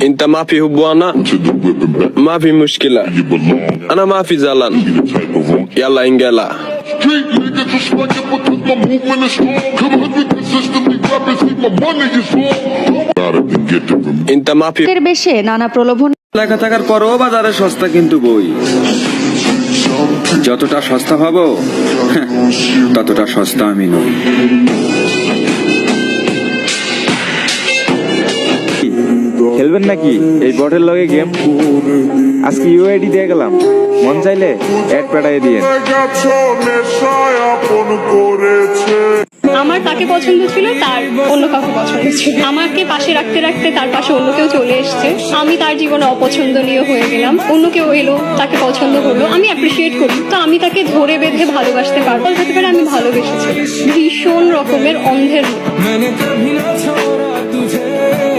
انت ما في هبوانا ما في مشكلة انا ما في زعلان يلا انجلا Street nigga just like it because my movement is strong. Come on with consistently rapping, see my money is long. انت ما في এর বেশে নানা প্রলোভন লেখা থাকার পরও বাজারে সস্তা কিন্তু বই যতটা সস্তা ভাবো ততটা সস্তা আমি নই। খেলবেন নাকি এই বটের লগে গেম? আজকে ইউআইডি দিয়ে গেলাম, মন চাইলে অ্যাড পাঠাই দিয়ে। আমার তাকে পছন্দ ছিল, তার অন্য কাউকে পছন্দ ছিল। আমাকে পাশে রাখতে রাখতে তার পাশে অন্য কেউ চলে এসছে। আমি তার জীবনে অপছন্দনীয় হয়ে গেলাম। অন্য কেউ এলো, তাকে পছন্দ করলো, আমি অ্যাপ্রিসিয়েট করি। তো আমি তাকে ধরে বেঁধে ভালোবাসতে পারবো। হতে পারে আমি ভালোবেসেছি ভীষণ রকমের অন্ধের মতো।